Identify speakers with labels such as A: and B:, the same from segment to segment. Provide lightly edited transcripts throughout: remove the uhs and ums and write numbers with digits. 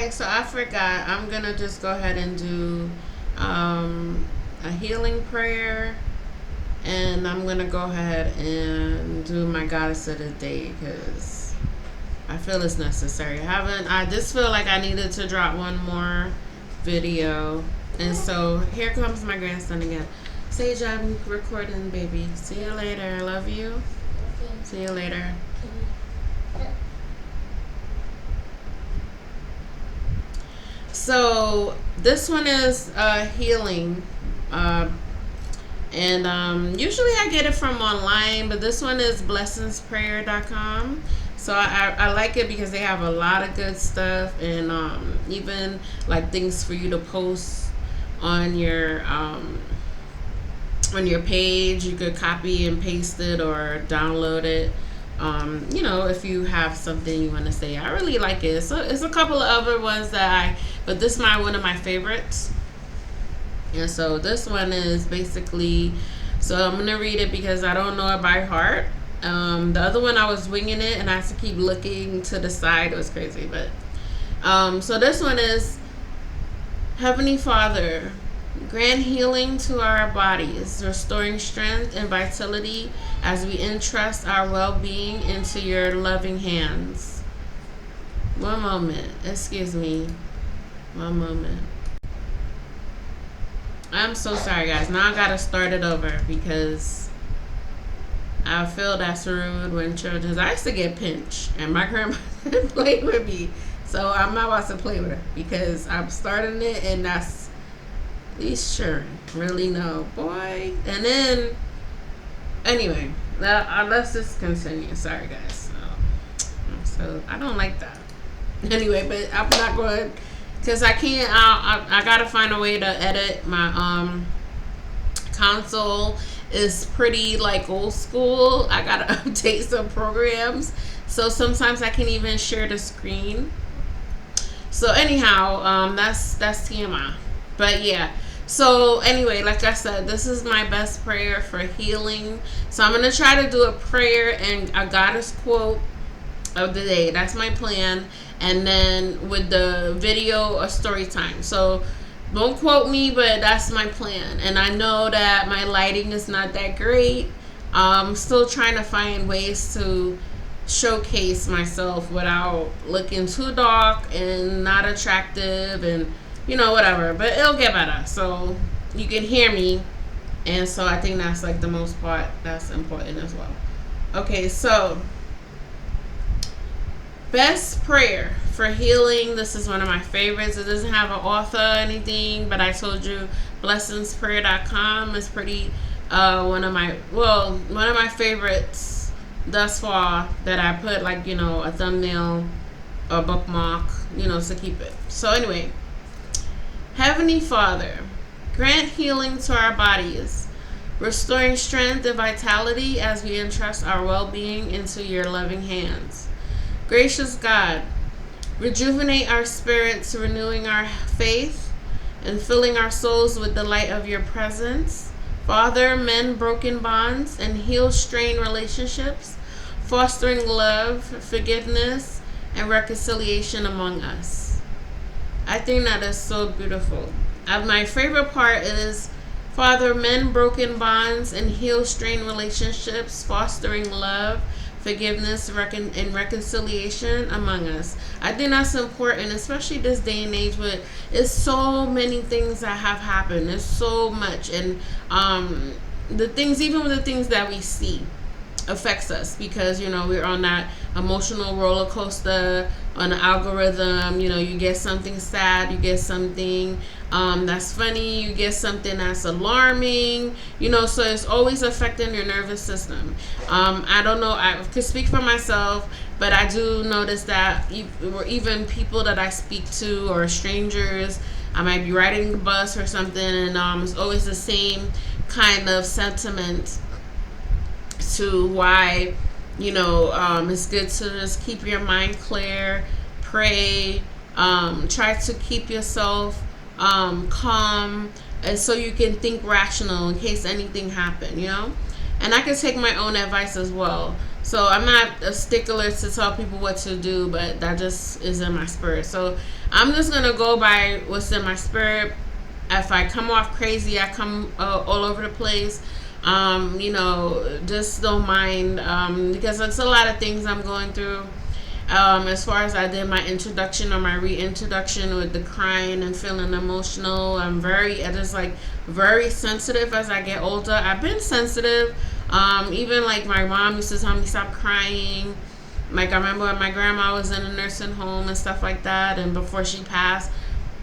A: Okay, so I forgot. I'm gonna just go ahead and do a healing prayer, and I'm gonna go ahead and do my goddess of the day because I feel it's necessary. I just feel like I needed to drop one more video, and so here comes my grandson again. Sage, I'm recording, baby. See you later. I love you. See you later. So this one is healing, and usually I get it from online, but this one is blessingsprayer.com. So I like it because they have a lot of good stuff, and even like things for you to post on your page. You could copy and paste it or download it. If you have something you want to say. I really like it. So it's a couple of other ones but this is one of my favorites. And so this one is basically, so I'm going to read it because I don't know it by heart. The other one I was winging it and I had to keep looking to the side. It was crazy. But so this one is, Heavenly Father, grant healing to our bodies, restoring strength and vitality as we entrust our well-being into your loving hands. One moment. Excuse me. One moment. I'm so sorry, guys. Now I gotta start it over because I feel that's rude when children. I used to get pinched, and my grandma played with me, so I'm not about to play with her because I'm starting it, and that's these children really know, boy. And then anyway, let's just continue. Sorry, guys. So I don't like that. Anyway, but I'm not going because I can't. I gotta find a way to edit my console. Is pretty like old school. I gotta update some programs, so sometimes I can't even share the screen. So anyhow, that's TMI. But yeah. So anyway, like I said, this is my best prayer for healing. So I'm gonna try to do a prayer and a goddess quote of the day. That's my plan. And then with the video, a story time. So don't quote me, but that's my plan. And I know that my lighting is not that great. I'm still trying to find ways to showcase myself without looking too dark and not attractive and whatever. But it'll get better. So you can hear me. And so I think that's like the most part that's important as well. Okay, so best prayer for healing. This is one of my favorites. It doesn't have an author or anything, but I told you blessingsprayer.com is pretty one of my favorites thus far that I put like a thumbnail or bookmark to keep it. So anyway, Heavenly Father, grant healing to our bodies, restoring strength and vitality as we entrust our well-being into your loving hands. Gracious God, rejuvenate our spirits, renewing our faith and filling our souls with the light of your presence. Father, mend broken bonds and heal strained relationships, fostering love, forgiveness, and reconciliation among us. I think that is so beautiful. My favorite part is, Father, mend broken bonds and heal strained relationships, fostering love, forgiveness, and reconciliation among us. I think that's important, especially this day and age where it's so many things that have happened. There's so much, and even with the things that we see affects us because we're on that emotional roller coaster on the algorithm. You get something sad, you get something that's funny, you get something that's alarming, so it's always affecting your nervous system. I don't know, I could speak for myself, but I do notice that even people that I speak to or strangers, I might be riding the bus or something, and it's always the same kind of sentiment to why it's good to just keep your mind clear, pray, try to keep yourself calm, and so you can think rational in case anything happened, and I can take my own advice as well. So I'm not a stickler to tell people what to do, but that just is in my spirit. So I'm just gonna go by what's in my spirit. If I come off crazy, I come all over the place. Just don't mind, because it's a lot of things I'm going through. As far as I did my introduction or my reintroduction with the crying and feeling emotional, I just like very sensitive as I get older. I've been sensitive. Even like my mom used to tell me stop crying. Like I remember when my grandma was in a nursing home and stuff like that, and before she passed,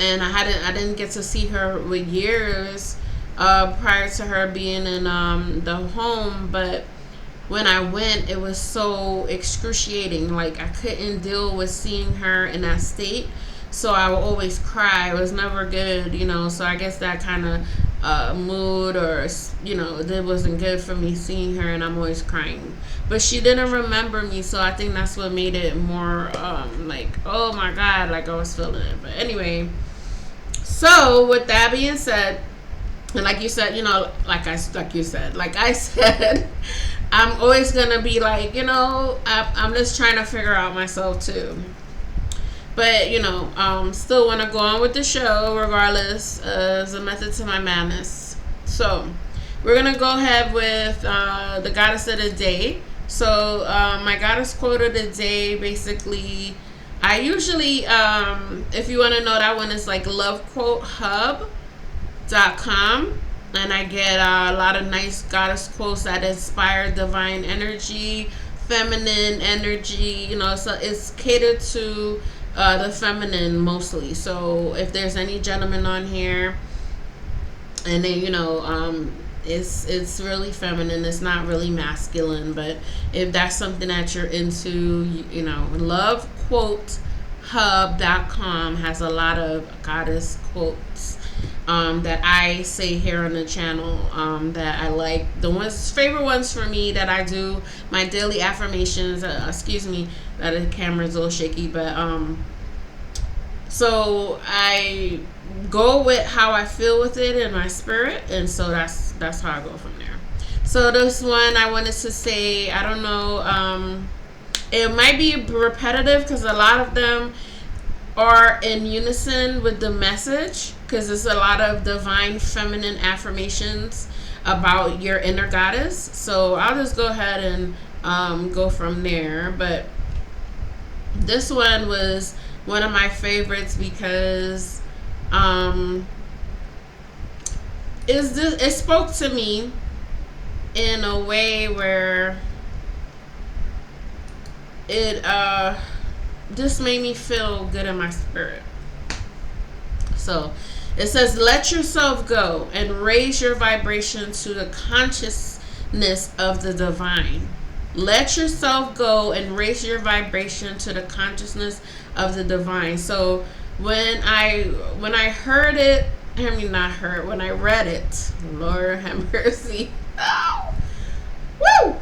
A: and I didn't get to see her with years prior to her being in the home, but when I went, it was so excruciating. Like I couldn't deal with seeing her in that state, so I would always cry. It was never good, So I guess that kind of mood, or that wasn't good for me seeing her, and I'm always crying. But she didn't remember me, so I think that's what made it more like, oh my God, like I was feeling it. But anyway, so with that being said, and like you said, like I said, I'm always gonna be like, I'm just trying to figure out myself too. But still want to go on with the show regardless, as a method to my madness. So we're gonna go ahead with the goddess of the day. So my goddess quote of the day, basically, I usually, if you want to know, that one is like lovequotehub.com. And I get a lot of nice goddess quotes that inspire divine energy, feminine energy, so it's catered to the feminine mostly. So if there's any gentlemen on here, and then it's really feminine, it's not really masculine, but if that's something that you're into, lovequotehub.com has a lot of goddess quotes that I say here on the channel, that I like. The favorite ones for me that I do my daily affirmations. Excuse me, that the camera's a little shaky, but so I go with how I feel with it in my spirit, and so that's how I go from there. So this one I wanted to say, I don't know, it might be repetitive because a lot of them are in unison with the message, because it's a lot of divine feminine affirmations about your inner goddess. So I'll just go ahead and go from there. But this one was one of my favorites because it spoke to me in a way where it just made me feel good in my spirit. So it says, let yourself go and raise your vibration to the consciousness of the divine. Let yourself go and raise your vibration to the consciousness of the divine. So when I heard it, when I read it, Lord have mercy. Oh, woo!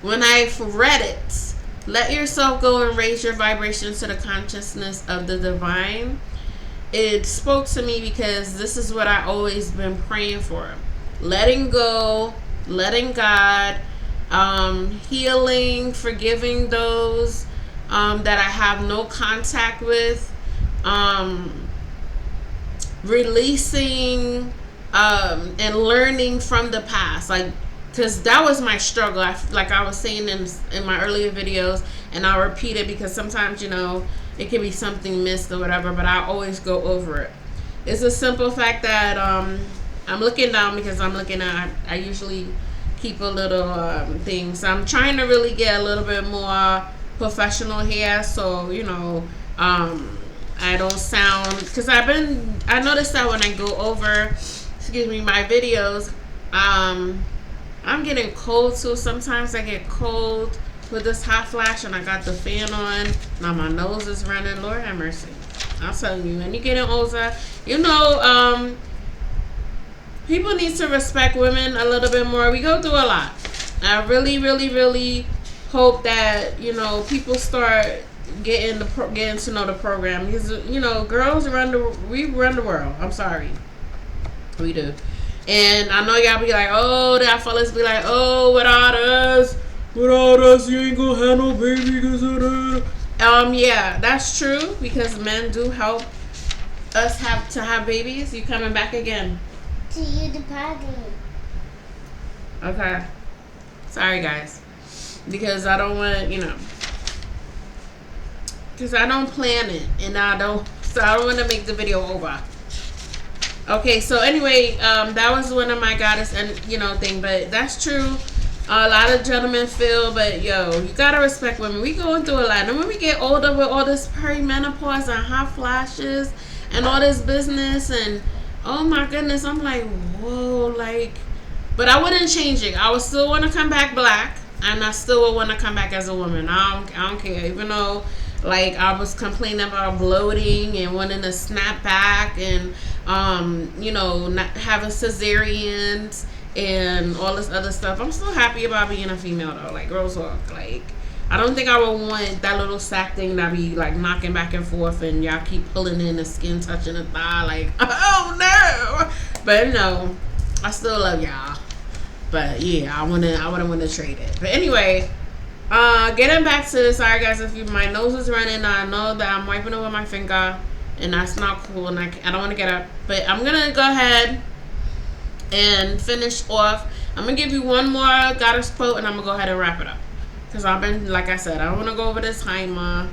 A: When I read it, let yourself go and raise your vibration to the consciousness of the divine, it spoke to me because this is what I always been praying for. Letting go, letting God, healing, forgiving those that I have no contact with, releasing and learning from the past, because that was my struggle. Like I was saying in my earlier videos, and I'll repeat it because sometimes it can be something missed or whatever, but I always go over it. It's a simple fact that I'm looking down because I usually keep a little thing. So I'm trying to really get a little bit more professional here, so I don't sound, because I noticed that when I go over my videos, I'm getting cold too. Sometimes I get cold with this hot flash, and I got the fan on. Now my nose is running. Lord have mercy. I'll tell you, when you get older, people need to respect women a little bit more. We go through a lot. I really, really, really hope that people start getting to know the program, because girls we run the world. I'm sorry, we do. And I know y'all be like, oh, that fellas be like, oh, without us,
B: without us, you ain't gonna have no baby.
A: Yeah, that's true because men do help us have to have babies. You coming back again?
C: To you the party.
A: Okay. Sorry, guys, because I don't want because I don't plan it and I don't want to make the video over. Okay, so anyway, that was one of my goddess and thing, but that's true. A lot of gentlemen feel, but yo, you gotta respect women. We going through a lot, and when we get older with all this perimenopause and hot flashes and all this business, and oh my goodness, I'm like, whoa, like, but I wouldn't change it. I would still want to come back black, and I still would want to come back as a woman. I don't care, even though like I was complaining about bloating and wanting to snap back and not having cesareans and all this other stuff. I'm still happy about being a female though. Like real talk. Like I don't think I would want that little sack thing that be like knocking back and forth and y'all keep pulling in the skin, touching the thigh. Like oh no. But no, I still love y'all. But yeah, I wouldn't want to trade it. But anyway. Getting back to this, sorry guys if my nose is running. I know that I'm wiping it with my finger and that's not cool and I don't want to get up, but I'm gonna go ahead and finish off. I'm gonna give you one more goddess quote and I'm gonna go ahead and wrap it up because I've been, like I said, I don't want to go over this timer.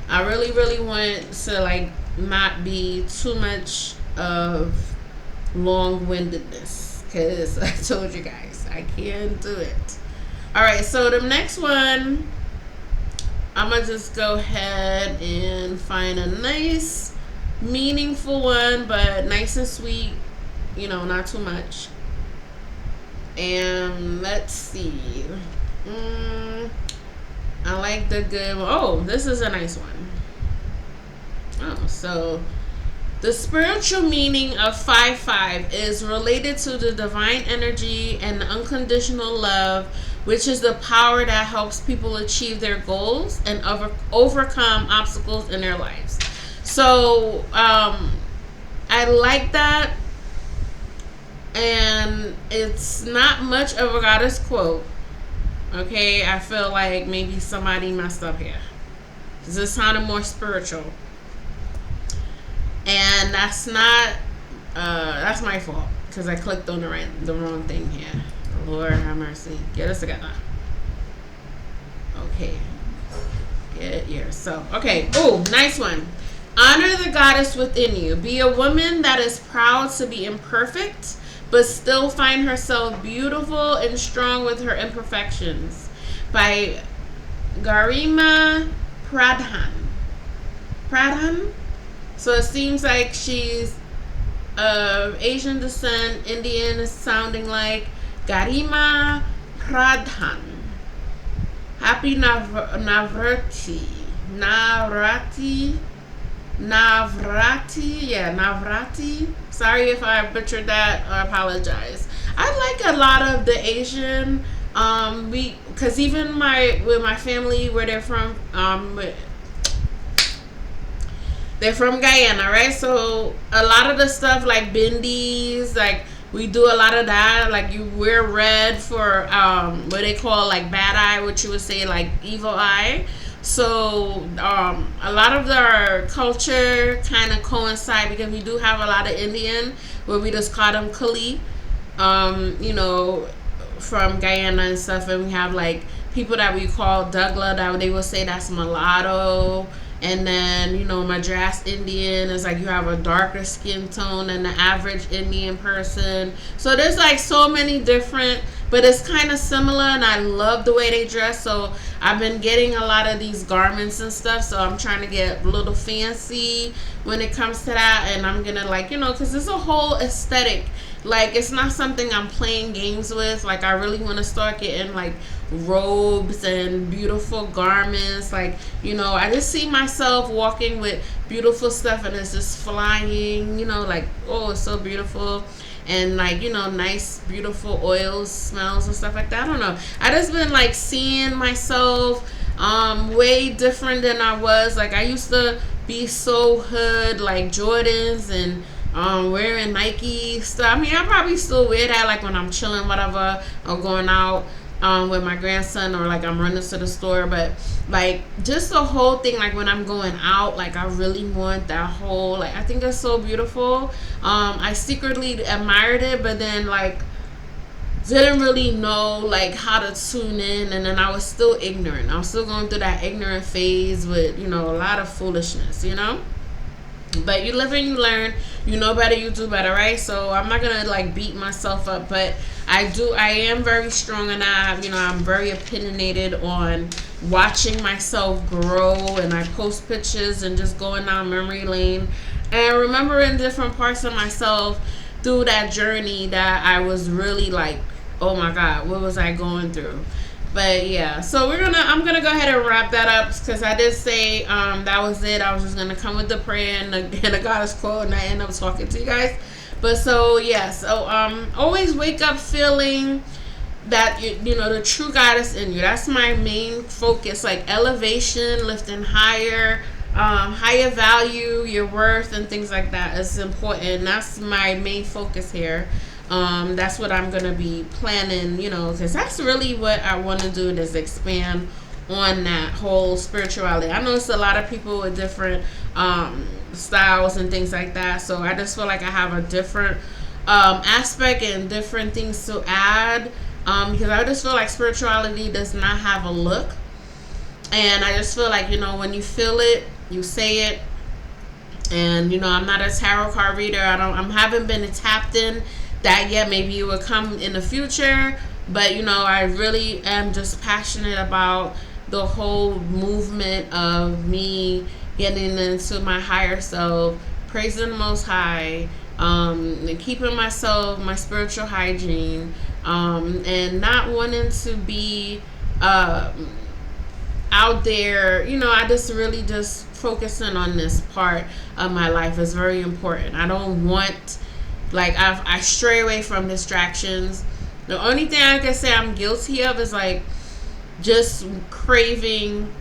A: I really want to like not be too much of long-windedness because I told you guys I can't do it. Alright, so the next one, I'm going to just go ahead and find a nice, meaningful one, but nice and sweet, not too much. And let's see. I like the good one. Oh, this is a nice one. Oh, so the spiritual meaning of 5-5 is related to the divine energy and the unconditional love, which is the power that helps people achieve their goals and overcome obstacles in their lives. So I like that, and it's not much of a goddess quote. Okay, I feel like maybe somebody messed up here. This sounded more spiritual, and that's not that's my fault because I clicked on the wrong thing here. Lord have mercy. Get us together. Okay. Get here. So, okay. Oh, nice one. Honor the goddess within you. Be a woman that is proud to be imperfect, but still find herself beautiful and strong with her imperfections. By Garima Pradhan. Pradhan? So it seems like she's of Asian descent, Indian sounding like Garima Pradhan. Happy Navrati. Yeah, Navrati. Sorry if I butchered that. I apologize. I like a lot of the Asian, because even with my family, where they're from, they're from Guyana, right? So a lot of the stuff like bindis, like we do a lot of that. Like you wear red for what they call like bad eye, which you would say like evil eye. So a lot of our culture kind of coincide because we do have a lot of Indian where we just call them Kali, from Guyana and stuff, and we have like people that we call Dougla that they will say that's mulatto. And then, Madras Indian is like you have a darker skin tone than the average Indian person. So there's like so many different, but it's kind of similar, and I love the way they dress. So I've been getting a lot of these garments and stuff. So I'm trying to get a little fancy when it comes to that. And I'm going to because it's a whole aesthetic. Like it's not something I'm playing games with. Like I really want to start getting like robes and beautiful garments. Like, I just see myself walking with beautiful stuff and it's just flying, like, oh, it's so beautiful. And like, nice, beautiful oils, smells and stuff like that. I don't know. I just been like seeing myself way different than I was. Like I used to be so hood, like Jordans and wearing Nike stuff. I mean, I probably still wear that like when I'm chilling, whatever, or going out. with my grandson, or like I'm running to the store. But like just the whole thing, like when I'm going out, like I really want that whole, like I think it's so beautiful. I secretly admired it, but then like didn't really know like how to tune in, and then I was still ignorant. I was still going through that ignorant phase with, you know, a lot of foolishness, you know. But you live and you learn. You know better, you do better, right? So I'm not gonna like beat myself up, but I am very strong, and I'm very opinionated on watching myself grow, and I post pictures and just going down memory lane and remembering different parts of myself through that journey that I was really like, oh my God, what was I going through? But yeah, so I'm gonna go ahead and wrap that up, because I did say that was it. I was just gonna come with the prayer and the goddess quote, and I end up talking to you guys. But so yeah, so always wake up feeling that you know the true goddess in you. That's my main focus, like elevation, lifting higher, higher value, your worth, and things like that is important. That's my main focus here. That's what I'm gonna be planning, you know, because that's really what I want to do, is expand on that whole spirituality. I know it's a lot of people with different styles and things like that, so I just feel like I have a different aspect and different things to add, because I just feel like spirituality does not have a look, and I just feel like, you know, when you feel it, you say it. And you know, I'm not a tarot card reader. I haven't been tapped in that yet. Maybe it will come in the future, but you know, I really am just passionate about the whole movement of me getting into my higher self, praising the Most High, and keeping myself, my spiritual hygiene, and not wanting to be out there. You know, I just really just focusing on this part of my life is very important. I don't want, like, I stray away from distractions. The only thing I can say I'm guilty of is like just craving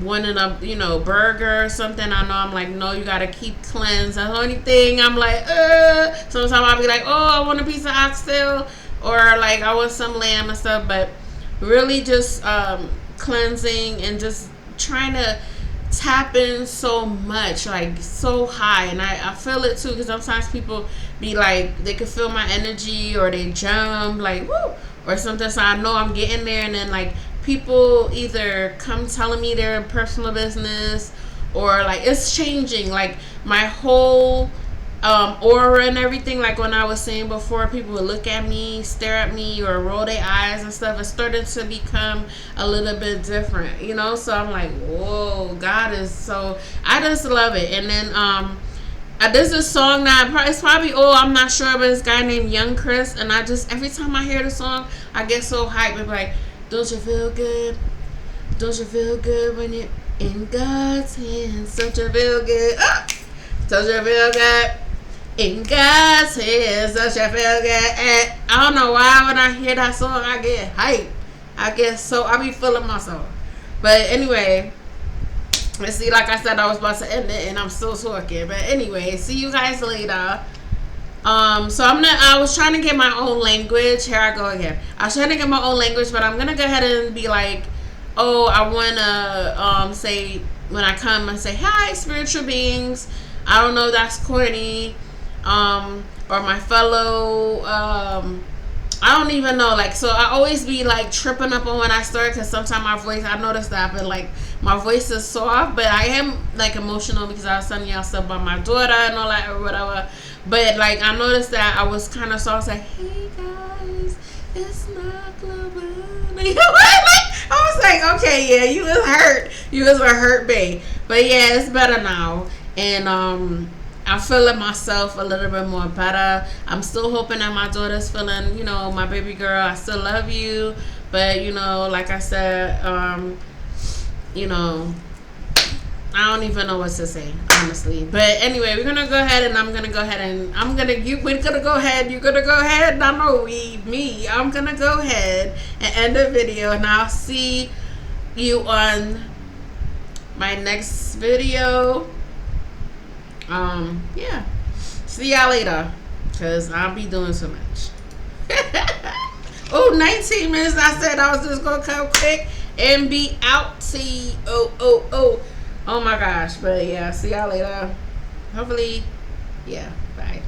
A: wanting a, you know, burger or something. I know I'm like, no, you gotta keep cleansed. That's the only thing I'm like, sometimes I'll be like, oh, I want a piece of oxtail, or like I want some lamb and stuff. But really just cleansing and just trying to tap in so much, like so high. And I feel it too, because sometimes people be like, they can feel my energy, or they jump like woo or something. So I know I'm getting there, and then like people either come telling me their personal business, or like it's changing like my whole aura and everything. Like when I was saying before, people would look at me, stare at me, or roll their eyes and stuff. It started to become a little bit different, you know. So I'm like, whoa, God is so, I just love it. And then there's a song that it's probably old, I'm not sure, but this guy named Young Chris, and I just, every time I hear the song, I get so hyped. It's like, don't you feel good? Don't you feel good when you're in God's hands? Don't you feel good? Don't you feel good? In God's hands, don't you feel good? And I don't know why when I hear that song, I get hyped. I be feeling myself. But anyway, let's see, like I said, I was about to end it, and I'm still talking. But anyway, see you guys later. So I was trying to get my own language. Here I go again. I was trying to get my own language, but I'm gonna go ahead and be like, oh, I wanna say, when I come and say, hi, spiritual beings. I don't know if that's corny, or my fellow, I don't even know, like, so I always be like tripping up on when I start, because sometimes my voice, I noticed that, but like my voice is soft, but I am like emotional, because I was telling y'all stuff about my daughter and all that or whatever. But like I noticed that I was kind of soft. I was like, hey guys, it's not global. You know what? Like, I was like, okay, yeah, you was hurt. You was a hurt babe. But yeah, it's better now. And I'm feeling myself a little bit more better. I'm still hoping that my daughter's feeling, you know, my baby girl, I still love you. But, you know, like I said, you know, I don't even know what to say, honestly. But anyway, we're going to go ahead, and I'm going to go ahead and we're going to go ahead. You're going to go ahead. I know I'm going to go ahead and end the video, and I'll see you on my next video. Yeah. See y'all later, because I'll be doing so much. Oh, 19 minutes. I said I was just gonna come quick and be out. See, oh my gosh. But yeah, see y'all later. Hopefully, yeah. Bye.